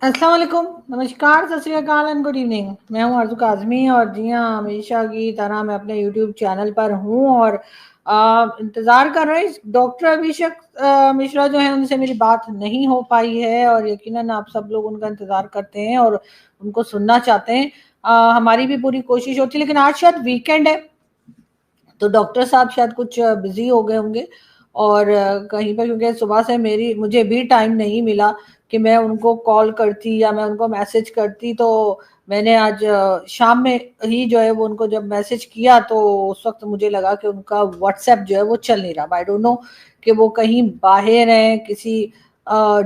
अस्सलाम वालेकुम, नमस्कार, सत श्री अकाल एंड गुड इवनिंग। मैं हूं आरज़ू काज़मी और जी हाँ, हमेशा की तरह मैं अपने यूट्यूब चैनल पर हूं और इंतज़ार कर रहे हैं डॉक्टर अभिषेक मिश्रा जो है उनसे मेरी बात नहीं हो पाई है और यकीनन आप सब लोग उनका इंतज़ार करते हैं और उनको सुनना चाहते हैं। हमारी भी पूरी कोशिश होती है, लेकिन आज शायद वीकेंड है तो डॉक्टर साहब शायद कुछ बिजी हो गए होंगे और कहीं पर, क्योंकि सुबह से मेरी मुझे भी टाइम नहीं मिला कि मैं उनको कॉल करती या मैं उनको मैसेज करती। तो मैंने आज शाम में ही जो है वो उनको जब मैसेज किया तो उस वक्त मुझे लगा कि उनका व्हाट्सएप जो है वो चल नहीं रहा। आई डोंट नो कि वो कहीं बाहर हैं, किसी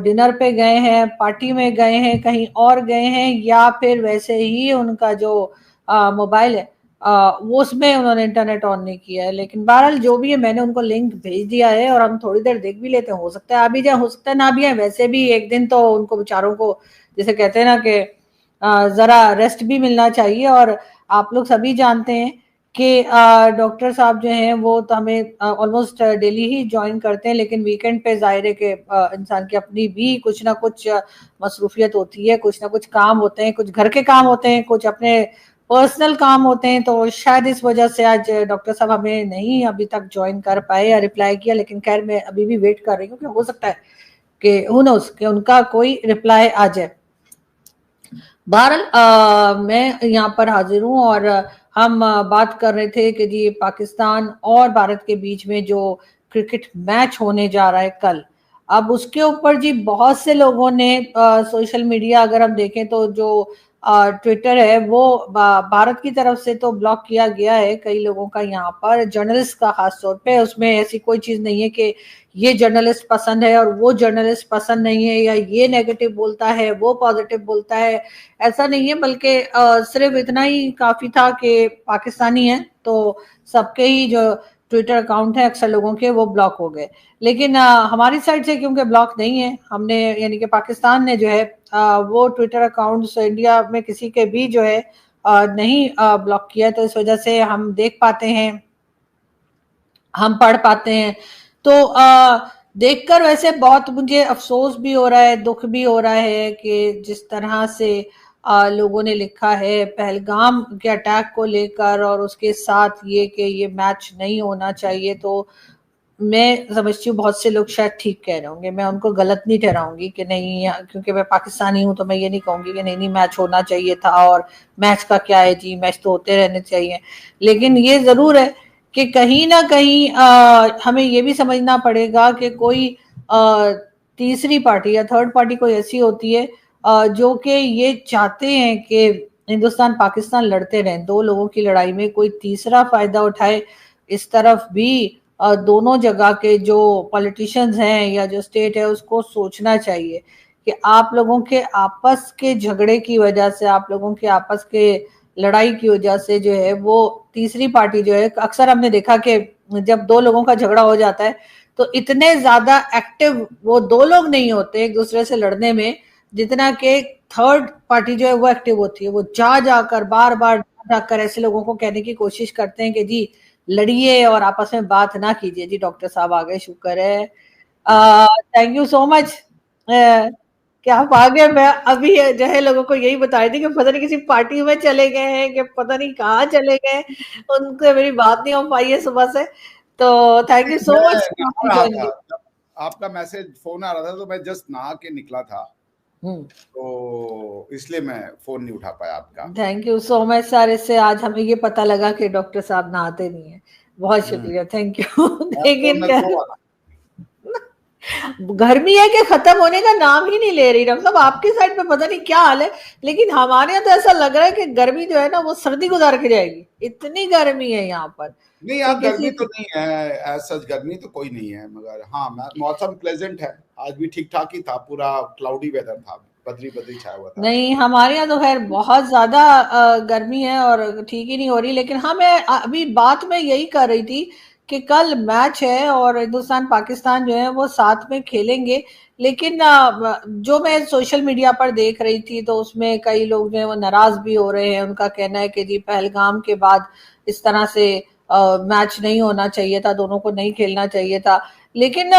डिनर पे गए हैं, पार्टी में गए हैं, कहीं और गए हैं, या फिर वैसे ही उनका जो मोबाइल है वो उसमें उन्होंने इंटरनेट ऑन नहीं किया है। लेकिन बहरहाल जो भी है, मैंने उनको लिंक भेज दिया है और हम थोड़ी देर देख भी लेते हैं। हो सकता है आ भी जाए, हो सकता है ना भी आए। वैसे भी एक दिन तो उनको बेचारों को, जैसे कहते हैं ना कि जरा रेस्ट भी मिलना चाहिए। और आप लोग सभी जानते हैं कि डॉक्टर साहब जो हैं वो तो हमें ऑलमोस्ट डेली ही ज्वाइन करते हैं, लेकिन वीकेंड पे जाहिर है कि इंसान की अपनी भी कुछ ना कुछ मसरूफियत होती है, कुछ ना कुछ काम होते हैं, कुछ घर के काम होते हैं, कुछ अपने पर्सनल काम होते हैं। तो शायद इस वजह से आज डॉक्टर साहब हमें नहीं अभी तक ज्वाइन कर पाए या रिप्लाई किया। लेकिन खैर मैं अभी भी वेट कर रही हूँ कि हो सकता है कि हु नोस कि उनका कोई रिप्लाई आ जाए। बहरहाल मैं यहाँ पर हाजिर हूँ और हम बात कर रहे थे कि जी पाकिस्तान और भारत के बीच में जो क्रिकेट मैच होने जा रहा है कल, अब उसके ऊपर जी बहुत से लोगों ने सोशल मीडिया अगर हम देखें तो जो ट्विटर है वो भारत की तरफ से तो ब्लॉक किया गया है कई लोगों का, यहाँ पर जर्नलिस्ट का खास तौर पे। उसमें ऐसी कोई चीज नहीं है कि ये जर्नलिस्ट पसंद है और वो जर्नलिस्ट पसंद नहीं है, या ये नेगेटिव बोलता है वो पॉजिटिव बोलता है, ऐसा नहीं है। बल्कि सिर्फ इतना ही काफी था कि पाकिस्तानी है तो सबके ही जो ट्विटर अकाउंट है अक्सर लोगों के वो ब्लॉक हो गए। लेकिन हमारी साइड से क्योंकि ब्लॉक नहीं है, हमने यानी कि पाकिस्तान ने जो है वो ट्विटर अकाउंट्स इंडिया में किसी के भी जो है नहीं ब्लॉक किया, तो इस वजह से हम देख पाते हैं, हम पढ़ पाते हैं। तो देखकर वैसे बहुत मुझे अफसोस भी हो रहा है, दुख भी हो रहा है कि जिस तरह से लोगों ने लिखा है पहलगाम के अटैक को लेकर और उसके साथ ये कि ये मैच नहीं होना चाहिए। तो मैं समझती हूँ बहुत से लोग शायद ठीक कह रहे होंगे, मैं उनको गलत नहीं ठहराऊंगी कि नहीं, क्योंकि मैं पाकिस्तानी हूँ तो मैं ये नहीं कहूंगी कि नहीं नहीं मैच होना चाहिए था और मैच का क्या है जी, मैच तो होते रहने चाहिए। लेकिन ये जरूर है कि कहीं ना कहीं हमें ये भी समझना पड़ेगा कि कोई तीसरी पार्टी या थर्ड पार्टी कोई ऐसी होती है जो कि ये चाहते हैं कि हिंदुस्तान पाकिस्तान लड़ते रहें, दो लोगों की लड़ाई में कोई तीसरा फायदा उठाए। इस तरफ भी दोनों जगह के जो पॉलिटिशियंस हैं या जो स्टेट है उसको सोचना चाहिए कि आप लोगों के आपस के झगड़े की वजह से, आप लोगों के आपस के लड़ाई की वजह से जो है वो तीसरी पार्टी जो है, अक्सर हमने देखा कि जब दो लोगों का झगड़ा हो जाता है तो इतने ज्यादा एक्टिव वो दो लोग नहीं होते एक दूसरे से लड़ने में जितना कि थर्ड पार्टी जो है वो एक्टिव होती है। वो जा जाकर बार बार जाकर ऐसे लोगों को कहने की कोशिश करते हैं कि जी लड़िए और आपस में बात ना कीजिए। जी डॉक्टर साहब आ गए, शुक्र है। थैंक यू सो मच कि आप आ गए। मैं अभी जो है लोगों को यही बता रही थी कि पता नहीं किसी पार्टी में चले गए हैं कि पता नहीं कहाँ चले गए, उनसे मेरी बात नहीं हो पाई है सुबह से। तो थैंक यू सो मैं मच नहा रहा था जब आपका मैसेज फोन आ रहा था, तो मैं जस्ट नहा के निकला था, तो इसलिए मैं फोन नहीं उठा पाया आपका। Thank you so much sir. इससे आज हमें ये पता लगा कि डॉक्टर साहब नहाते नहीं है। बहुत हम्म, शुक्रिया, थैंक यू। तो लेकिन मैं क्या, सो गर्मी है कि खत्म होने का नाम ही नहीं ले रही। डॉक्टर साहब आपकी साइड पे पता नहीं क्या हाल है, लेकिन हमारे यहाँ तो ऐसा लग रहा है कि गर्मी जो है ना वो सर्दी गुजार के जाएगी, इतनी गर्मी है यहाँ पर नहीं, कि यहाँ गर्मी किसी। तो नहीं है, एज सच गर्मी तो कोई नहीं है, मगर हाँ मौसम प्लेजेंट है। आज भी ठीक ठाक ही था, पूरा क्लाउडी वेदर था, बदरी बदरी छाया हुआ था। नहीं हमारे यहाँ तो खैर बहुत ज्यादा गर्मी है और ठीक ही नहीं हो रही। लेकिन हाँ मैं अभी बात में यही कर रही थी कि कल मैच है और हिंदुस्तान पाकिस्तान जो है वो साथ में खेलेंगे। लेकिन जो मैं सोशल मीडिया पर देख रही थी तो उसमें कई लोग जो है वो नाराज भी हो रहे हैं। उनका कहना है कि जी पहलगाम के बाद इस तरह से मैच नहीं होना चाहिए था, दोनों को नहीं खेलना चाहिए था। लेकिन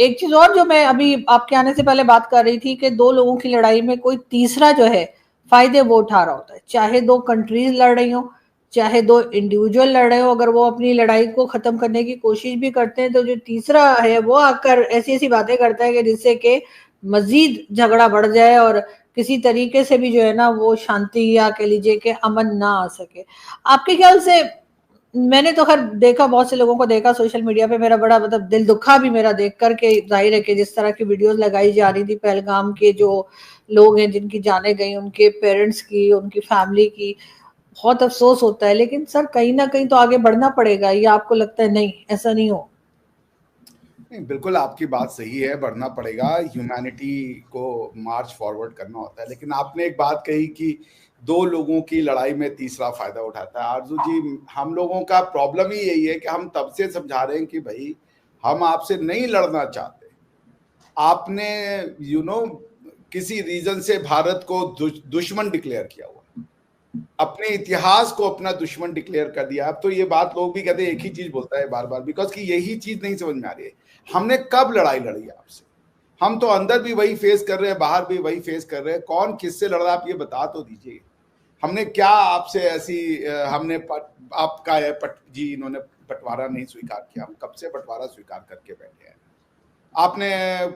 एक चीज और जो मैं अभी आपके आने से पहले बात कर रही थी कि दो लोगों की लड़ाई में कोई तीसरा जो है फायदे वो उठा रहा होता है, चाहे दो कंट्रीज लड़ रही हो, चाहे दो इंडिविजुअल लड़ रहे हो, अगर वो अपनी लड़ाई को खत्म करने की कोशिश भी करते हैं तो जो तीसरा है वो आकर ऐसी ऐसी बातें करता है कि जिससे कि मजीद झगड़ा बढ़ जाए और किसी तरीके से भी जो है ना वो शांति या कह लीजिए कि अमन ना आ सके। आपके ख्याल से, मैंने तो खैर देखा, बहुत से लोगों को देखा सोशल मीडिया पे, मेरा बड़ा मतलब दिल दुखा भी मेरा देख करके, जाहिर है कि जिस तरह की वीडियोस लगाई जा रही थी पहलगाम के जो लोग हैं जिनकी जाने गई, उनके पेरेंट्स की, उनकी फैमिली की, बहुत अफसोस होता है। लेकिन सर कहीं ना कहीं तो आगे बढ़ना पड़ेगा, या आपको लगता है नहीं ऐसा नहीं हो? नहीं, बिल्कुल आपकी बात सही है, बढ़ना पड़ेगा, ह्यूमैनिटी को मार्च फॉरवर्ड करना होता है। लेकिन आपने एक बात कही कि दो लोगों की लड़ाई में तीसरा फायदा उठाता है। आरजू जी, हम लोगों का प्रॉब्लम ही यही है कि हम तब से समझा रहे हैं कि भाई हम आपसे नहीं लड़ना चाहते। आपने किसी रीजन से भारत को दुश्मन डिक्लेयर किया हुआ, अपने इतिहास को अपना दुश्मन डिक्लेयर कर दिया। अब तो ये बात लोग भी कहते हैं, एक ही चीज बोलता है बार बार, बिकॉज कि यही चीज नहीं समझ में आ रही है। हमने कब लड़ाई लड़ी है आपसे? हम तो अंदर भी वही फेस कर रहे हैं, बाहर भी वही फेस कर रहे हैं। कौन किससे लड़ रहा है आप ये बता तो दीजिए। हमने क्या आपसे ऐसी हमने आपका है जी, इन्होंने बंटवारा नहीं स्वीकार किया, हम कब से बंटवारा स्वीकार करके बैठे हैं। आपने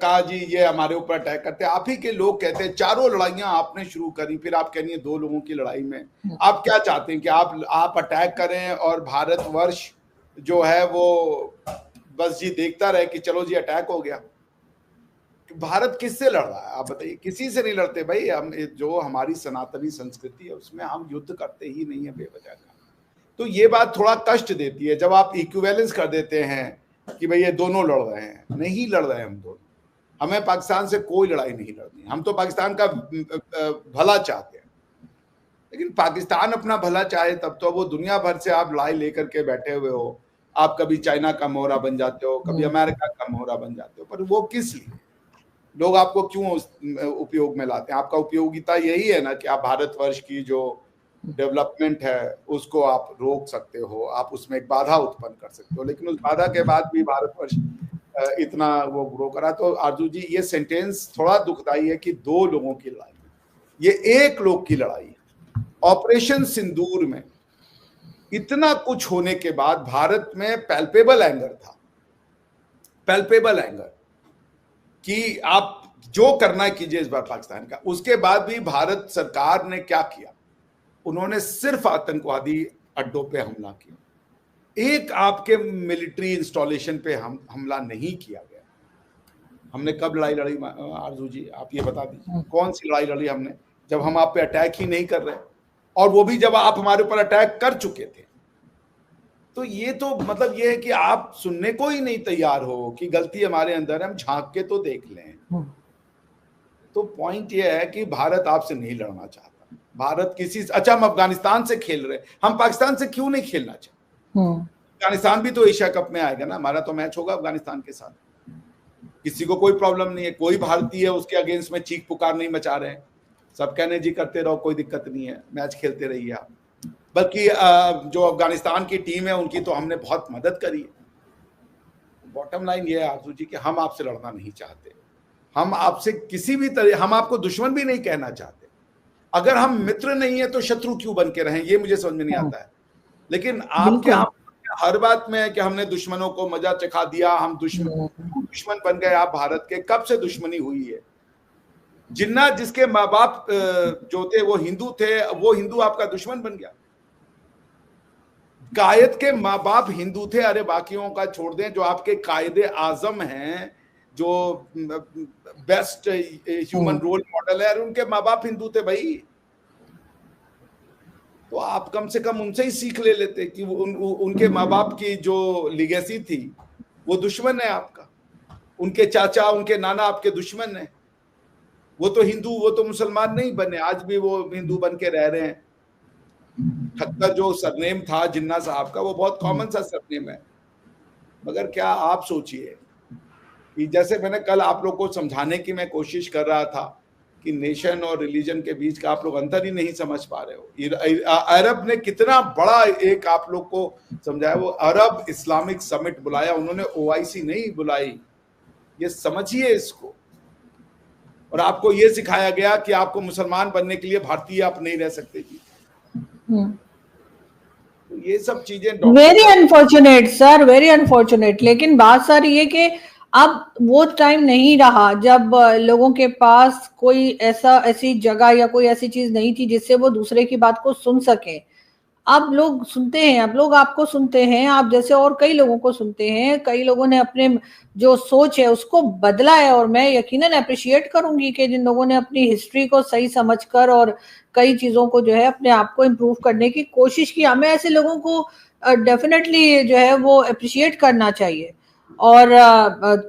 कहा जी ये हमारे ऊपर अटैक करते हैं, आप ही के लोग कहते हैं चारों लड़ाइयां आपने शुरू करी, फिर आप कह रही है दो लोगों की लड़ाई में। आप क्या चाहते हैं कि आप अटैक करें और भारतवर्ष जो है वो बस जी देखता रहे कि चलो जी अटैक हो गया? भारत किससे लड़ रहा है आप बताइए? किसी से नहीं लड़ते भाई। हम जो हमारी सनातनी संस्कृति है उसमें हम युद्ध करते ही नहीं है बेवजह का। तो ये बात थोड़ा कष्ट देती है जब आप इक्विवेलेंस कर देते हैं कि भाई ये दोनों लड़ रहे हैं। नहीं लड़ रहे हैं हम दोनों, हमें पाकिस्तान से कोई लड़ाई नहीं लड़नी। हम तो पाकिस्तान का भला चाहते हैं, लेकिन पाकिस्तान अपना भला चाहे तब तो वो दुनिया भर से आप लड़ाई लेकर के बैठे हुए हो। आप कभी चाइना का मोहरा बन जाते हो, कभी अमेरिका का मोहरा बन जाते हो, पर वो किस लिए? लोग आपको क्यों उपयोग में लाते हैं? आपका उपयोगिता यही है ना कि आप भारतवर्ष की जो डेवलपमेंट है उसको आप रोक सकते हो, आप उसमें एक बाधा उत्पन्न कर सकते हो। लेकिन उस बाधा के बाद भी भारतवर्ष इतना वो ग्रो करा। तो आरजू जी, ये सेंटेंस थोड़ा दुखदाई है कि दो लोगों की लड़ाई, ये एक लोग की लड़ाई है। ऑपरेशन सिंदूर में इतना कुछ होने के बाद भारत में पैल्पेबल एंगर था, पैल्पेबल एंगर कि आप जो करना कीजिए इस बार पाकिस्तान का। उसके बाद भी भारत सरकार ने क्या किया? उन्होंने सिर्फ आतंकवादी अड्डों पे हमला किया। एक आपके मिलिट्री इंस्टॉलेशन पे हमला नहीं किया गया। हमने कब लड़ाई लड़ी आरजू जी, आप ये बता दीजिए, कौन सी लड़ाई लड़ी हमने जब हम आप पे अटैक ही नहीं कर रहे, और वो भी जब आप हमारे ऊपर अटैक कर चुके थे। तो ये तो मतलब ये है कि आप सुनने को ही नहीं तैयार हो कि गलती हमारे अंदर है, हम झांक के तो देख लें। तो पॉइंट ये है कि भारत आपसे नहीं लड़ना चाहता। भारत किसी अच्छा, हम अफगानिस्तान से खेल रहे, हम पाकिस्तान से क्यों नहीं खेलना चाहते? अफगानिस्तान भी तो एशिया कप में आएगा ना, हमारा तो मैच होगा अफगानिस्तान के साथ। किसी को कोई प्रॉब्लम नहीं है, कोई भारतीय उसके अगेंस्ट में चीख पुकार नहीं मचा रहे हैं। सब कहने जी करते रहो, कोई दिक्कत नहीं है, मैच खेलते रहिए आप। बल्कि जो अफगानिस्तान की टीम है उनकी तो हमने बहुत मदद करी है। बॉटम लाइन ये है आरजू जी कि हम आपसे लड़ना नहीं चाहते। हम आपसे किसी भी तरह, हम आपको दुश्मन भी नहीं कहना चाहते। अगर हम मित्र नहीं है तो शत्रु क्यों बन के रहें, ये मुझे समझ में नहीं आता है। लेकिन आपके हम हर बात में है कि हमने दुश्मनों को मजा चखा दिया, हम दुश्मन बन गए। आप भारत के कब से दुश्मनी हुई है? जिन्ना जिसके माँ बाप जो थे वो हिंदू थे, वो हिंदू आपका दुश्मन बन गया। कायद के माँ बाप हिंदू थे, अरे बाकियों का छोड़ दें, जो आपके कायदे आजम हैं, जो बेस्ट ह्यूमन रोल मॉडल है, उनके माँ बाप हिंदू थे भाई। तो आप कम से कम उनसे ही सीख ले लेते कि उनके माँ बाप की जो लिगेसी थी वो दुश्मन है आपका। उनके चाचा, उनके नाना आपके दुश्मन है। वो तो हिंदू, वो तो मुसलमान नहीं बने, आज भी वो हिंदू बन के रह रहे हैं। ठक्कर जो सरनेम था जिन्ना साहब का, वो बहुत कॉमन सा सरनेम है। मगर क्या आप सोचिए कि जैसे मैंने कल आप लोग को समझाने की मैं कोशिश कर रहा था कि नेशन और रिलीजन के बीच का आप लोग अंतर ही नहीं समझ पा रहे हो। अरब ने कितना बड़ा एक आप लोग को समझाया, वो अरब इस्लामिक समिट बुलाया उन्होंने, ओआईसी नहीं बुलाई, ये समझिए इसको। और आपको ये सिखाया गया कि आपको मुसलमान बनने के लिए भारतीय आप नहीं रह सकते जी। तो ये सब चीजें very unfortunate sir, very unfortunate. लेकिन बात सर ये कि अब वो टाइम नहीं रहा जब लोगों के पास कोई ऐसी जगह या कोई ऐसी चीज नहीं थी जिससे वो दूसरे की बात को सुन सके। अब लोग सुनते हैं, अब लोग आपको सुनते हैं, आप जैसे और कई लोगों को सुनते हैं। कई लोगों ने अपने जो सोच है उसको बदला है, और मैं यकीनन अप्रिशिएट करूंगी कि जिन लोगों ने अपनी हिस्ट्री को सही समझकर और कई चीजों को जो है अपने आप को इम्प्रूव करने की कोशिश की, हमें ऐसे लोगों को डेफिनेटली जो है वो अप्रिशिएट करना चाहिए। और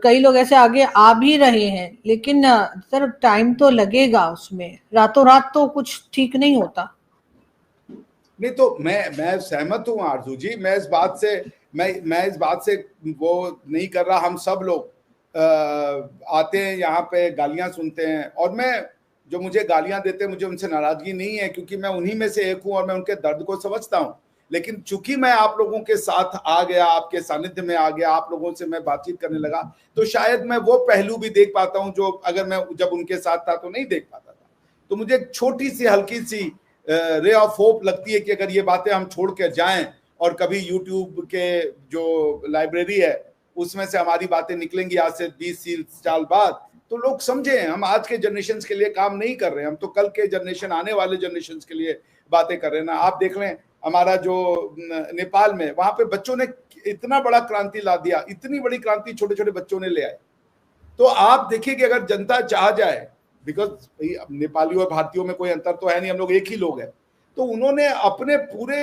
कई लोग ऐसे आगे आ भी रहे हैं, लेकिन सर टाइम तो लगेगा उसमें, रातों रात तो कुछ ठीक नहीं होता। नहीं तो मैं सहमत हूँ आरजू जी, मैं इस बात से वो नहीं कर रहा। हम सब लोग आते हैं यहाँ पे, गालियां सुनते हैं, और मैं जो मुझे गालियां देते हैं मुझे उनसे नाराजगी नहीं है, क्योंकि मैं उन्हीं में से एक हूँ और मैं उनके दर्द को समझता हूँ। लेकिन चूंकि मैं आप लोगों के साथ आ गया, आपके सानिध्य में आ गया, आप लोगों से मैं बातचीत करने लगा, तो शायद मैं वो पहलू भी देख पाता हूँ जो अगर मैं जब उनके साथ था तो नहीं देख पाता था। तो मुझे एक छोटी सी हल्की सी रे ऑफ होप लगती है कि अगर ये बातें हम छोड़ के जाएं और कभी यूट्यूब के जो लाइब्रेरी है उसमें से हमारी बातें निकलेंगी आज से 20 साल बाद, तो लोग समझें हम आज के जनरेशन के लिए काम नहीं कर रहे हैं, हम तो कल के जनरेशन, आने वाले जनरेशन के लिए बातें कर रहे हैं ना। आप देख लें हमारा जो नेपाल में, वहां पे बच्चों ने इतना बड़ा क्रांति ला दिया, इतनी बड़ी क्रांति छोटे छोटे बच्चों ने ले आए। तो आप देखिए कि अगर जनता चाह जाए, बिकॉज नेपाली और भारतीयों में कोई अंतर तो है नहीं, हम लोग एक ही लोग हैं, तो उन्होंने अपने पूरे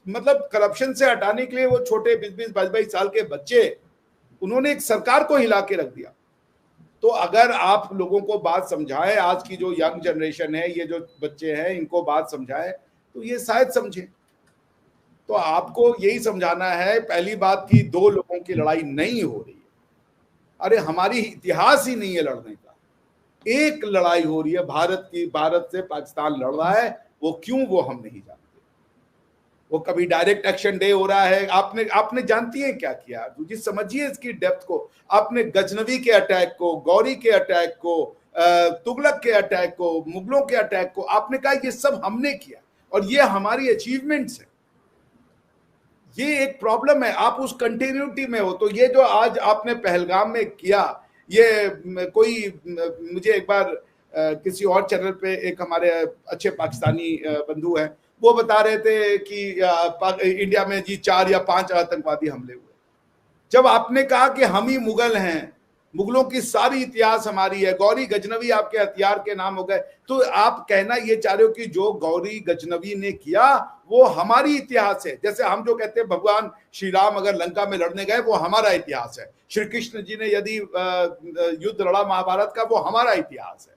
मतलब करप्शन से हटाने के लिए वो छोटे 20-20, 22-22 साल के बच्चे, उन्होंने एक सरकार को हिला के रख दिया। तो अगर आप लोगों को बात समझाएं, आज की जो यंग जनरेशन है, ये जो बच्चे हैं, इनको बात समझाएं तो ये शायद समझे। तो आपको यही समझाना है पहली बात कि दो लोगों की लड़ाई नहीं हो रही है, अरे हमारी इतिहास ही नहीं है लड़ने का, एक लड़ाई हो रही है भारत की, भारत से पाकिस्तान लड़ रहा है, वो क्यों वो हम नहीं जानते। वो कभी डायरेक्ट एक्शन डे हो रहा है, आपने जानती है क्या किया जी, समझिए इसकी डेप्थ को। आपने गजनवी के अटैक को, गौरी के अटैक को, तुगलक के अटैक को, मुगलों के अटैक को, आपने कहा ये सब हमने किया और ये हमारी अचीवमेंट्स है। ये एक प्रॉब्लम है, आप उस कंटिन्यूटी में हो। तो ये जो आज आपने पहलगाम में किया, ये कोई, मुझे एक बार किसी और चैनल पे एक हमारे अच्छे पाकिस्तानी बंधु हैं, वो बता रहे थे कि इंडिया में जी 4 या 5 आतंकवादी हमले हुए। जब आपने कहा कि हम ही मुगल हैं, मुगलों की सारी इतिहास हमारी है, गौरी गजनवी आपके हथियार के नाम हो गए, तो आप कहना ये चाह रहे हो कि जो गौरी गजनवी ने किया वो हमारी इतिहास है। जैसे हम जो कहते हैं भगवान श्री राम अगर लंका में लड़ने गए वो हमारा इतिहास है, श्री कृष्ण जी ने यदि युद्ध लड़ा महाभारत का, वो हमारा इतिहास है।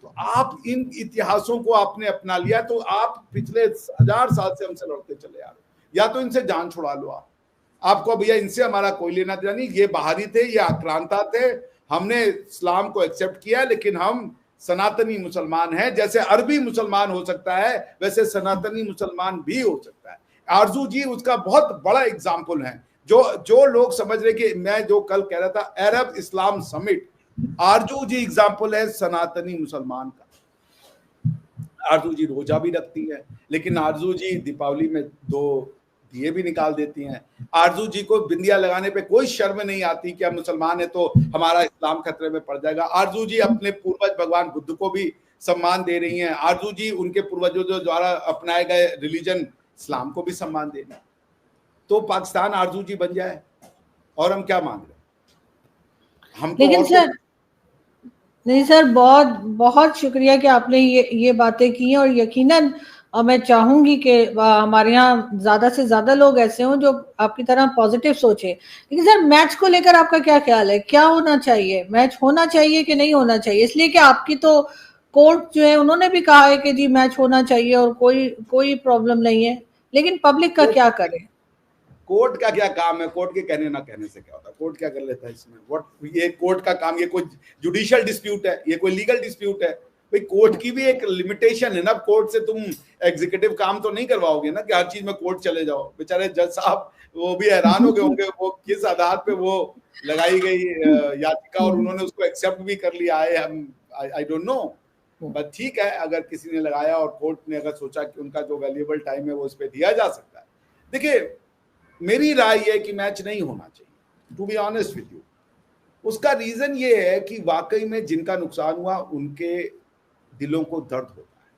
तो आप इन इतिहासों को आपने अपना लिया, तो आप पिछले 1000 साल से हमसे लड़ते चले आ रहे हो, या तो इनसे जान छुड़ा लो। आपको भैया इनसे हमारा कोई लेना देना नहीं, ये बाहरी थे, ये आक्रांता थे, हमने इस्लाम को एक्सेप्ट किया, लेकिन हम सनातनी मुसलमान हैं। जैसे अरबी मुसलमान हो सकता है वैसे सनातनी मुसलमान भी हो सकता है। आरजू जी उसका बहुत बड़ा एग्जाम्पल है। जो लोग समझ रहे कि मैं जो कल कह रहा था अरब इस्लाम समिट, आरजू जी एग्जाम्पल है सनातनी मुसलमान का। आरजू जी रोजा भी रखती है, लेकिन आरजू जी दीपावली में 2 दिए भी निकाल देती हैं। आरजू जी को बिंदिया लगाने पे कोई शर्म नहीं आती कि हम मुसलमान है तो हमारा इस्लाम खतरे में पड़ जाएगा। आरजू जी अपने पूर्वज भगवान बुद्ध को भी सम्मान दे रही हैं। आरजू जी उनके पूर्वजों द्वारा अपनाए गए रिलीजन इस्लाम को भी सम्मान दे रही हैं। तो पाकिस्तान आरजू जी बन जाए और हम क्या मांग रहे हैं? हम लेकिन सर नहीं सर, बहुत बहुत शुक्रिया कि आपने ये बातें की हैं, और यकीनन मैं चाहूंगी कि हमारे यहाँ ज्यादा से ज्यादा लोग ऐसे हों जो आपकी तरह पॉजिटिव सोचे। लेकिन सर मैच को लेकर आपका क्या ख्याल है, क्या होना चाहिए, मैच होना चाहिए कि नहीं होना चाहिए? इसलिए कि आपकी तो कोर्ट जो है उन्होंने भी कहा है कि जी मैच होना चाहिए और कोई प्रॉब्लम नहीं है, लेकिन पब्लिक का क्या करे? कोर्ट का क्या काम है? कोर्ट के कहने ना कहने से क्या होता है? कोर्ट क्या कर लेता है इसमें? ये कोर्ट का काम, ये कोई जुडिशियल डिस्प्यूट है, ये कोई लीगल डिस्प्यूट है? भाई कोर्ट की भी एक लिमिटेशन है ना, कोर्ट से तुम एग्जीक्यूटिव काम तो नहीं करवाओगे ना कि हर चीज में कोर्ट चले जाओ। बेचारे जज साहब वो भी हैरान हो गए होंगे वो किस आधार पे वो लगाई गई याचिका और उन्होंने उसको एक्सेप्ट भी कर लिया है। आई डोंट नो, बट ठीक है, अगर किसी ने लगाया और कोर्ट ने अगर सोचा कि उनका जो वैल्यूएबल टाइम है वो इस पे दिया जा सकता है। देखिए मेरी राय है कि मैच नहीं होना चाहिए, to be honest with you. उसका रीजन ये है कि वाकई में जिनका नुकसान हुआ उनके दिलों को दर्द होता है।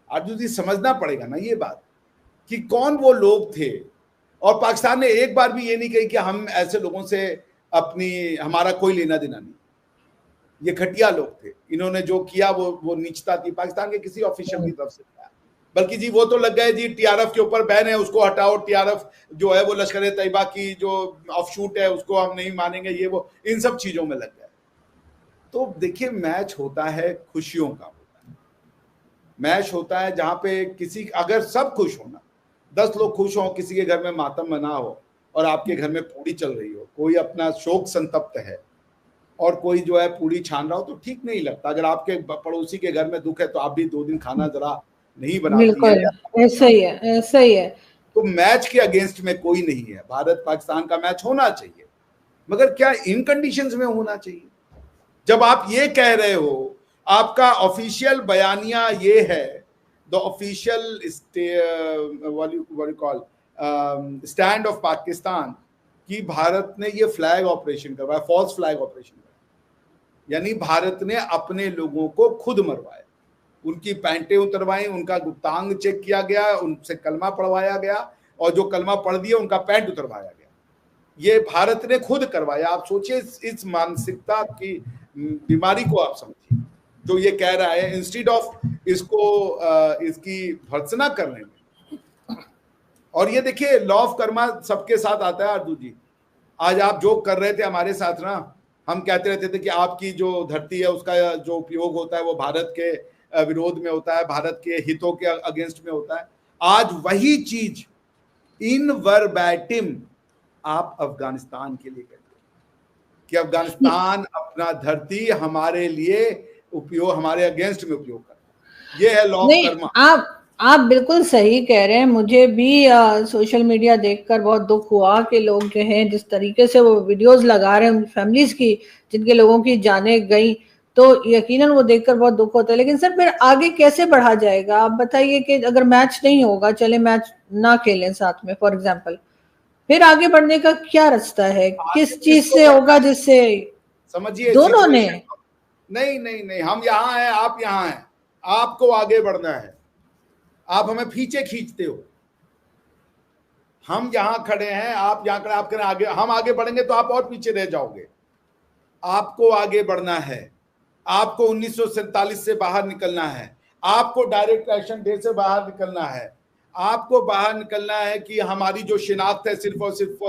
अर्जुन जी समझना पड़ेगा ना ये बात कि कौन वो लोग थे, और पाकिस्तान ने एक बार भी ये नहीं कही कि हम ऐसे लोगों से हमारा कोई लेना देना नहीं। ये घटिया लोग थे, इन्होंने जो किया वो नीचता थी पाकिस्तान के किसी ऑफिशियल की तरफ से, बल्कि जी वो तो लग गए जी टीआरएफ के ऊपर बैन है उसको हटाओ, टीआरएफ जो है वो लश्कर ए तैयबा की जो ऑफशूट है उसको हम नहीं मानेंगे, ये वो इन सब चीजों में लग गए। तो देखिए मैच होता है खुशियों का, होता है मैच होता है जहां पे किसी अगर सब खुश हो ना, 10 लोग खुश हो, किसी के घर में मातम मना हो और आपके घर में पूड़ी चल रही हो, कोई अपना शोक संतप्त है और कोई जो है पूड़ी छान रहा हो, तो ठीक नहीं लगता। अगर आपके पड़ोसी के घर में दुख है तो आप भी 2 दिन खाना जरा नहीं बनाती है। ऐसा ही है, ऐसा ही है। तो मैच के अगेंस्ट में कोई नहीं है, भारत पाकिस्तान का मैच होना चाहिए, मगर क्या इन कंडीशंस में होना चाहिए? जब आप ये कह रहे हो, आपका ऑफिशियल बयानिया ये है, the official stand of Pakistan, कि भारत ने ये फ्लैग ऑपरेशन करवाया, फॉल्स फ्लैग ऑपरेशन करवाया, यानी भारत ने अपने लोगों को खुद मरवाया, उनकी पैंटें उतरवाई, उनका गुप्तांग चेक किया गया, उनसे कलमा पढ़वाया गया और जो कलमा पढ़ दिया उनका पैंट उतरवाया गया। ये भारत ने खुद करवाया। आप सोचिए इस मानसिकता की बीमारी को आप समझिए, जो ये कह रहा है, इंस्टीड ऑफ इसकी भर्त्सना करने में। और ये देखिए लॉ ऑफ कर्मा सबके साथ आता है अर्जुन जी। आज आप जो कर रहे थे हमारे साथ ना, हम कहते रहते थे कि आपकी जो धरती है उसका जो उपयोग होता है वो भारत के विरोध में होता है, भारत के हितों के अगेंस्ट में होता है। आज वही चीज इन वर्बैटिम आप अफगानिस्तान के लिए कहते हैं कि अफगानिस्तान अपना धरती हमारे लिए उपयोग, हमारे अगेंस्ट में उपयोग करता है। ये है लॉ ऑफ कर्मा। आप बिल्कुल सही कह रहे हैं। मुझे भी सोशल मीडिया देखकर बहुत दुख हुआ कि लोग जो हैं जिस तरीके से वो वीडियोस लगा रहे हैं उन फैमिलीज की जिनके लोगों की जानें गई, तो यकीनन वो देखकर बहुत दुख होता है। लेकिन सर फिर आगे कैसे बढ़ा जाएगा? आप बताइए कि अगर मैच नहीं होगा, चले मैच ना खेलें साथ में फॉर एग्जाम्पल, फिर आगे बढ़ने का क्या रास्ता है? किस चीज से होगा जिससे समझिए दोनों ने? नहीं नहीं नहीं, हम यहाँ हैं, आप यहाँ हैं, आपको आगे बढ़ना है, आप हमें पीछे खींचते हो। हम यहां खड़े हैं, आप यहां खड़े, आप करें आगे, हम आगे बढ़ेंगे तो आप और पीछे रह जाओगे। आपको आगे बढ़ना है, आपको 1947 से बाहर निकलना है, आपको डायरेक्ट एक्शन डे से बाहर निकलना है, आपको बाहर निकलना है कि हमारी जो शिनाख्त है सिर्फ और सिर्फ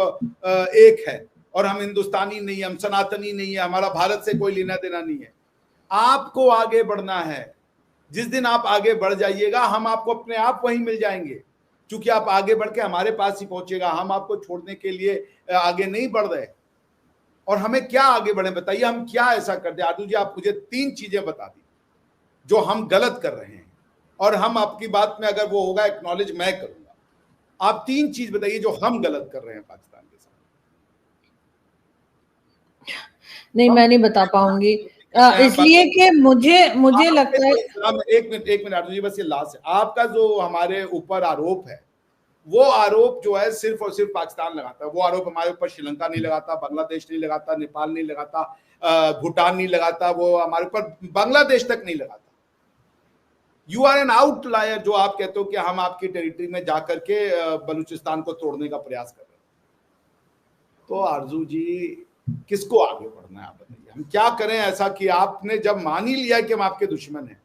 एक है और हम हिंदुस्तानी नहीं है, हम सनातनी नहीं है, हमारा भारत से कोई लेना देना नहीं है। आपको आगे बढ़ना है। जिस दिन आप आगे बढ़ जाइएगा हम आपको अपने आप वहीं मिल जाएंगे, क्योंकि आप आगे बढ़ के हमारे पास ही पहुंचेगा। हम आपको छोड़ने के लिए आगे नहीं बढ़ रहे। और हमें क्या आगे बढ़े बताइए, हम क्या ऐसा कर दे? आदू जी आप मुझे 3 चीजें बता दी जो हम गलत कर रहे हैं, और हम आपकी बात में अगर वो होगा एक्नॉलेज मैं करूंगा। आप 3 चीज बताइए जो हम गलत कर रहे हैं पाकिस्तान के साथ। नहीं मैं नहीं बता पाऊंगी, इसलिए कि मुझे लगता है। एक मिनट आदू जी, बस ये लास्ट है। आपका जो हमारे ऊपर आरोप है, वो आरोप जो है सिर्फ और सिर्फ पाकिस्तान लगाता है। वो आरोप हमारे ऊपर श्रीलंका नहीं लगाता, बांग्लादेश नहीं लगाता, नेपाल नहीं लगाता, भूटान नहीं लगाता, वो हमारे ऊपर बांग्लादेश तक नहीं लगाता। यू आर एन आउटलायर जो आप कहते हो कि हम आपकी टेरिटरी में जाकर के बलूचिस्तान को तोड़ने का प्रयास कर रहे हैं। तो आरजू जी किसको आगे बढ़ना है आप बताइए? हम क्या करें ऐसा कि आपने जब मान ही लिया कि हम आपके दुश्मन हैं,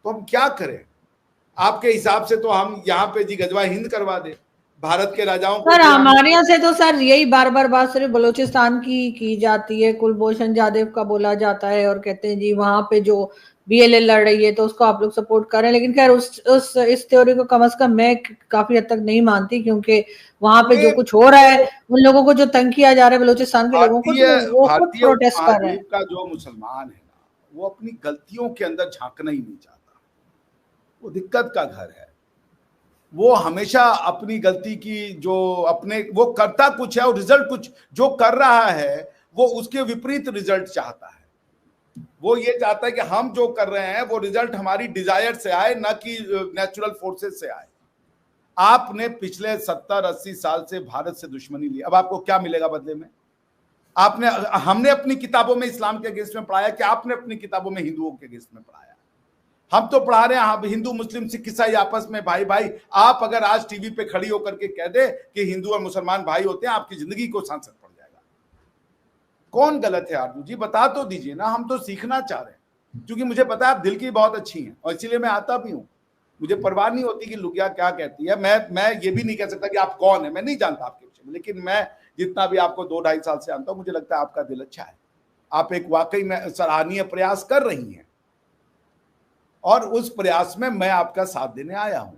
तो हम क्या करें? आपके हिसाब से तो हम यहाँ पे जी गजवा हिंद करवा दे भारत के राजाओं को। सर हमारे यहाँ से तो सर यही बार बार बात सिर्फ बलूचिस्तान की जाती है। कुलभूषण जाधव का बोला जाता है और कहते हैं जी वहां पे जो बीएलएल लड़ रही है तो उसको आप लोग सपोर्ट कर रहे हैं। लेकिन खैर इस थ्योरी को कम से कम मैं काफी हद तक नहीं मानती, क्योंकि वहां पे जो कुछ हो रहा है, उन लोगों को जो तंग किया जा रहा है बलूचिस्तान के लोगों को, तो वो खुद प्रोटेस्ट कर रहे हैं। का जो मुसलमान है वो अपनी गलतियों के अंदर झांकना ही नहीं चाहता। वो दिक्कत का घर है। वो हमेशा अपनी गलती की जो अपने वो करता कुछ है और रिजल्ट कुछ जो कर रहा है वो उसके विपरीत रिजल्ट चाहता है। वो ये चाहता है कि हम जो कर रहे हैं वो रिजल्ट हमारी डिजायर से आए, ना कि नेचुरल फोर्सेस से आए। आपने पिछले 70-80 साल से भारत से दुश्मनी ली, अब आपको क्या मिलेगा बदले में? हमने अपनी किताबों में इस्लाम के अगेंस्ट में पढ़ाया कि आपने अपनी किताबों में हिंदुओं के अगेंस्ट में पढ़ाया? हम तो पढ़ा रहे हैं हिंदू मुस्लिम सिख ईसाई आपस में भाई भाई। आप अगर आज टीवी पे खड़ी होकर के कह दे कि हिंदू और मुसलमान भाई होते हैं, आपकी जिंदगी को सांसद पड़ जाएगा। कौन गलत है आरजू जी, बता तो दीजिए ना। हम तो सीखना चाह रहे हैं, क्योंकि मुझे पता है आप दिल की बहुत अच्छी हैं और इसीलिए मैं आता भी हूं। मुझे परवाह नहीं होती कि लुगिया क्या कहती है। मैं ये भी नहीं कह सकता कि आप कौन है, मैं नहीं जानता आपके विषय में, लेकिन मैं जितना भी आपको 2-2.5 साल से जानता हूं, मुझे लगता है आपका दिल अच्छा है। आप एक वाकई में सराहनीय प्रयास कर रही हैं और उस प्रयास में मैं आपका साथ देने आया हूं।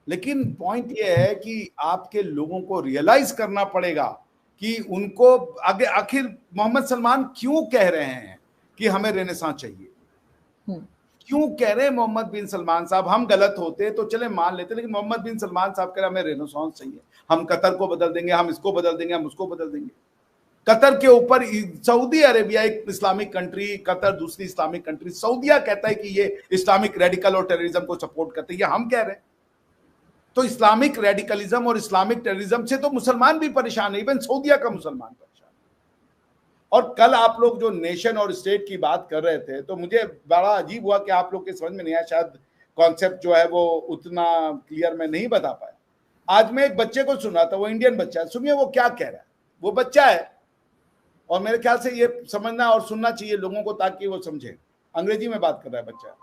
लेकिन पॉइंट यह है कि आपके लोगों को रियलाइज करना पड़ेगा कि उनको आखिर मोहम्मद सलमान क्यों कह रहे हैं कि हमें रेनेसां चाहिए। क्यों कह रहे हैं मोहम्मद बिन सलमान साहब? हम गलत होते तो चले मान लेते, लेकिन मोहम्मद बिन सलमान साहब कह रहे हमें रेनेसां चाहिए, हम कतर को बदल देंगे, हम इसको बदल देंगे, हम उसको बदल देंगे। कतर के ऊपर सऊदी अरेबिया एक इस्लामिक कंट्री, कतर दूसरी इस्लामिक कंट्री, सऊदिया कहता है कि ये इस्लामिक रेडिकल और टेररिज्म को सपोर्ट करते हैं, ये हम कह रहे हैं। तो इस्लामिक रेडिकलिज्म और इस्लामिक टेररिज्म से तो मुसलमान भी परेशान है, इवन सऊदिया का मुसलमान परेशान। और कल आप लोग जो नेशन और स्टेट की बात कर रहे थे, तो मुझे बड़ा अजीब हुआ कि आप लोग के समझ में नहीं आया, शायद कॉन्सेप्ट जो है वो उतना क्लियर मैं नहीं बता पाया। आज मैं एक बच्चे को सुन रहा था, वो इंडियन बच्चा है, सुनिए वो क्या कह रहा है। वो बच्चा है और मेरे ख्याल से ये समझना और सुनना चाहिए लोगों को ताकि वो समझे। अंग्रेजी में बात कर रहा है बच्चा।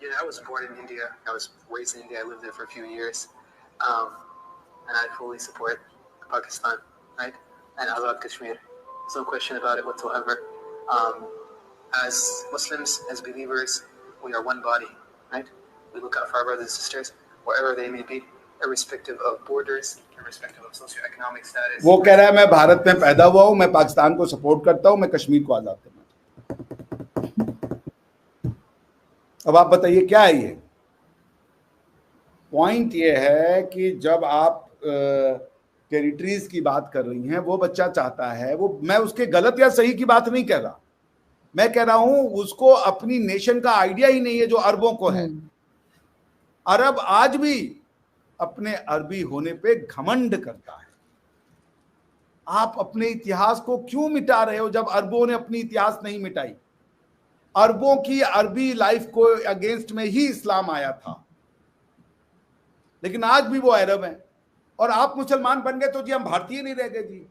You know, I was born in India. I was raised in India. I lived there for a few years, and I fully support Pakistan, right? And Azad Kashmir. There's no question about it whatsoever. As Muslims, as believers, we are one body, right? We look out for our brothers and sisters wherever they may be, irrespective of borders, irrespective of socioeconomic status. वो कह रहा है मैं भारत में पैदा हुआ हूँ, मैं पाकिस्तान को सपोर्ट करता हूँ, मैं कश्मीर को आजाद करना। अब आप बताइए क्या है ये? पॉइंट ये है कि जब आप टेरिटरीज की बात कर रही हैं, वो बच्चा चाहता है, वो मैं उसके गलत या सही की बात नहीं कह रहा, मैं कह रहा हूं उसको अपनी नेशन का आइडिया ही नहीं है जो अरबों को है। अरब आज भी अपने अरबी होने पे घमंड करता है। आप अपने इतिहास को क्यों मिटा रहे हो जब अरबों ने अपनी इतिहास नहीं मिटाई? अरबों की अरबी लाइफ को अगेंस्ट में ही इस्लाम आया था, लेकिन आज भी वो अरब हैं और आप मुसलमान बन गए तो जी हम भारतीय नहीं रह गए जी।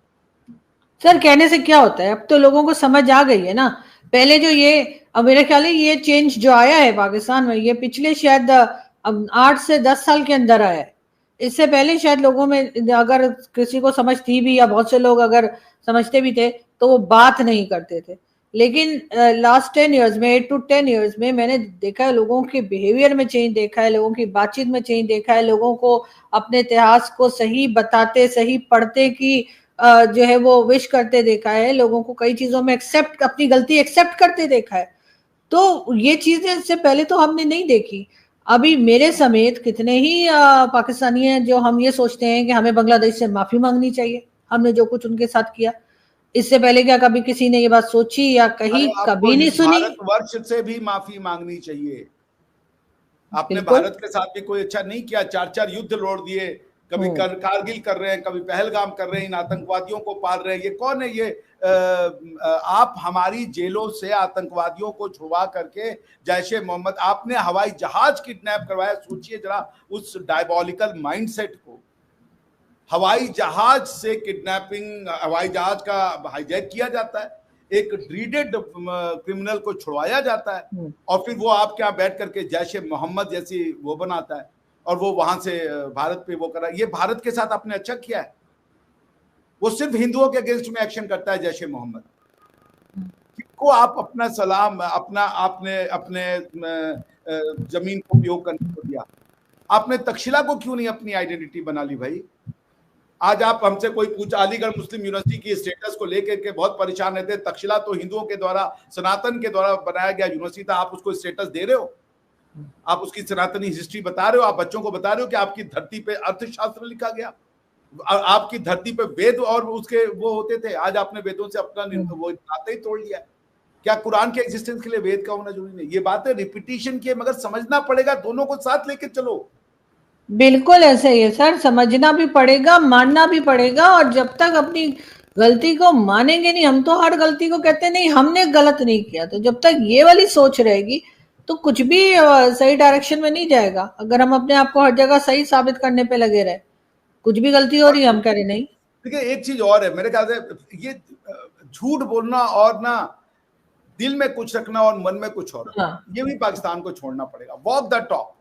सर कहने से क्या होता है, अब तो लोगों को समझ आ गई है ना। पहले जो ये मेरे ख्याल है ये चेंज जो आया है पाकिस्तान में, ये पिछले शायद 8 से 10 साल के अंदर आया है। इससे पहले शायद लोगों में अगर किसी को समझ थी भी या बहुत से लोग अगर समझते भी थे तो वो बात नहीं करते थे। लेकिन लास्ट 10 ईयर्स में, 8 to 10 ईयर्स में मैंने देखा है लोगों के बिहेवियर में चेंज देखा है, लोगों की बातचीत में चेंज देखा है, लोगों को अपने इतिहास को सही बताते, सही पढ़ते की जो है वो विश करते देखा है, लोगों को कई चीजों में एक्सेप्ट, अपनी गलती एक्सेप्ट करते देखा है। तो ये चीजें इससे पहले तो हमने नहीं देखी। अभी मेरे समेत कितने ही पाकिस्तानी हैं जो हम ये सोचते हैं कि हमें बांग्लादेश से माफी मांगनी चाहिए, हमने जो कुछ उनके साथ किया। इससे पहले क्या कभी किसी ने ये बात सोची या कहीं कभी नहीं सुनी? भारतवर्ष से भी माफी मांगनी चाहिए। आपने भारत के साथ भी कोई अच्छा नहीं किया, 4-4 युद्ध लड़ दिए, कभी कारगिल कर रहे हैं, कभी पहलगाम कर रहे हैं, इन आतंकवादियों को पाल रहे हैं। ये कौन है ये? आप हमारी जेलों से आतंकवादियों को छुड़वा करके जैशे मोहम्मद, आपने हवाई जहाज किडनैप करवाया। सोचिए जरा उस डायबॉलिकल माइंडसेट को। हवाई जहाज से किडनैपिंग, हवाई जहाज का हाईजैक किया जाता है, एक ड्रीडेड क्रिमिनल को छुड़वाया जाता है और फिर वो आपके यहाँ बैठ करके जैशे मोहम्मद जैसी वो बनाता है और वो वहां से भारत पे वो कर रहा है। ये भारत के साथ आपने अच्छा किया है। वो सिर्फ हिंदुओं के अगेंस्ट में एक्शन करता है जैशे मोहम्मद। को आप अपना सलाम, अपना आपने अपने जमीन को उपयोग करने को दिया, आपने तक्षशिला को क्यों नहीं अपनी आइडेंटिटी बना ली भाई? आज आप हमसे कोई पूछा, अलीगढ़ मुस्लिम यूनिवर्सिटी की स्टेटस को लेकर के बहुत परेशान रहते हैं। तक्षशिला तो हिंदुओं के द्वारा, सनातन के द्वारा बनाया गया यूनिवर्सिटी था, आप उसको स्टेटस दे रहे हो, आप उसकी सनातनी हिस्ट्री बता रहे हो, आप बच्चों को बता रहे हो कि आपकी धरती पे अर्थशास्त्र लिखा गया, आपकी धरती पे वेद और उसके वो होते थे, आज आपने वेदों से अपना वो नाता ही तोड़ लिया। क्या कुरान के एग्जिस्टेंस के लिए वेद का होना जरूरी नहीं? ये बातें रिपीटिशन की है, मगर समझना पड़ेगा, दोनों को साथ लेके चलो। बिल्कुल ऐसे ही है सर, समझना भी पड़ेगा, मानना भी पड़ेगा, और जब तक अपनी गलती को मानेंगे नहीं, हम तो हर गलती को कहते नहीं हमने गलत नहीं किया, तो जब तक ये वाली सोच रहेगी तो कुछ भी सही डायरेक्शन में नहीं जाएगा। अगर हम अपने आप को हर जगह सही साबित करने पे लगे रहे, कुछ भी गलती हो रही है हम कह रहे नहीं। देखिए एक चीज और है मेरे ख्याल से, ये झूठ बोलना और ना दिल में कुछ रखना और मन में कुछ और, ये भी पाकिस्तान को छोड़ना पड़ेगा। Walk the talk.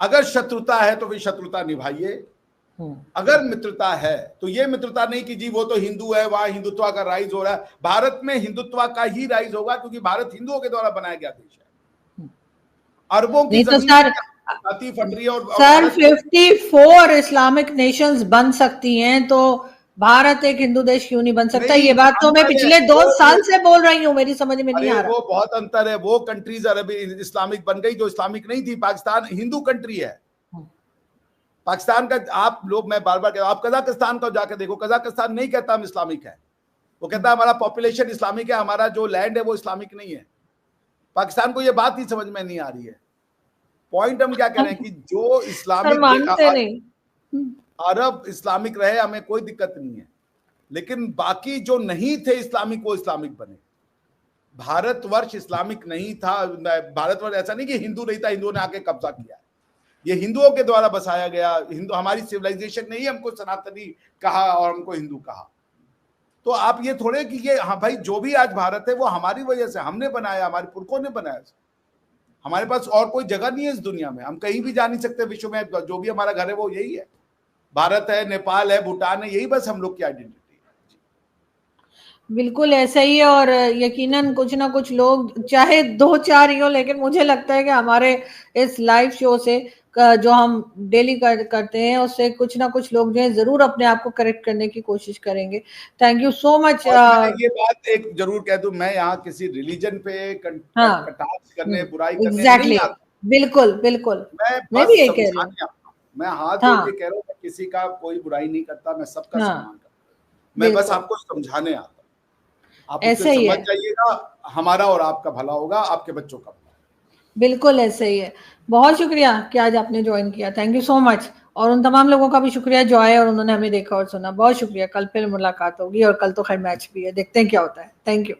अगर शत्रुता है तो भी शत्रुता निभाइए, अगर मित्रता है तो ये मित्रता नहीं कि जी वो तो हिंदू है, वहां हिंदुत्व का राइज हो रहा है। भारत में हिंदुत्व का ही राइज होगा, क्योंकि भारत हिंदुओं के द्वारा बनाया गया देश है। अरबों की तो सर, फट रही है और सर 54 इस्लामिक नेशंस बन सकती हैं, तो भारत एक हिंदू देश क्यों नहीं बन सकता? ये बात तो मैं पिछले 2 साल से बोल रही हूँ, मेरी समझ में नहीं आ रहा। वो बहुत अंतर है। वो कंट्रीज अरबी इस्लामिक बन गई जो इस्लामिक नहीं थी। पाकिस्तान हिंदू कंट्री है। पाकिस्तान का आप लोग, मैं बार बार कह रहा हूं, आप कजाकिस्तान को जाकर देखो, कजाकिस्तान नहीं कहता हम इस्लामिक है, वो कहता है हमारा पॉपुलेशन इस्लामिक है, हमारा जो लैंड है वो इस्लामिक नहीं है। पाकिस्तान को ये बात ही समझ में नहीं आ रही है। पॉइंट हम क्या कह रहे हैं कि जो इस्लामिक अरब इस्लामिक रहे, हमें कोई दिक्कत नहीं है, लेकिन बाकी जो नहीं थे इस्लामिक वो इस्लामिक बने। भारतवर्ष इस्लामिक नहीं था। भारतवर्ष ऐसा नहीं कि हिंदू नहीं था, हिंदुओं ने आके कब्जा किया। ये हिंदुओं के द्वारा बसाया गया। हिंदू हमारी सिविलाइजेशन नहीं है, हमको सनातनी कहा और हमको हिंदू कहा। तो आप ये थोड़े कि ये, हाँ भाई जो भी आज भारत है वो हमारी वजह से, हमने बनाया, हमारे पुरखों ने बनाया। हमारे पास और कोई जगह नहीं है इस दुनिया में, हम कहीं भी जा नहीं सकते विश्व में। जो भी हमारा घर है वो यही है, भारत है, नेपाल है, भूटान है, यही बस हम लोग की आइडेंटिटी है। बिल्कुल ऐसा ही है। और यकीनन कुछ ना कुछ लोग, चाहे 2-4 ही हो, लेकिन मुझे लगता है कि हमारे इस लाइव शो से जो हम डेली करते हैं, उससे कुछ ना कुछ लोग जो है जरूर अपने आप को करेक्ट करने की कोशिश करेंगे। Thank you so much. ये बात एक जरूर कह दूं, मैं यहाँ किसी रिलीजन पे कटाक्ष करने, बुराई करने नहीं आता। बिल्कुल बिल्कुल, मैं भी ये कह रही हूँ, मैं हाथ जोड़ के कह रहा हूँ, मैं किसी का कोई बुराई नहीं करता, मैं सबका सम्मान करता हूँ। मैं बस आपको समझाने आता हूँ, आप उससे समझ जाइएगा, हमारा और आपका भला होगा, आपके बच्चों का भला। बिल्कुल ऐसे ही है। बहुत शुक्रिया कि आज आपने ज्वाइन किया, थैंक यू सो मच। और उन तमाम लोगों का भी शुक्रिया जो आए और उन्होंने हमें देखा और सुना, बहुत शुक्रिया। कल फिर मुलाकात होगी, और कल तो खैर मैच भी है, देखते हैं क्या होता है। Thank you.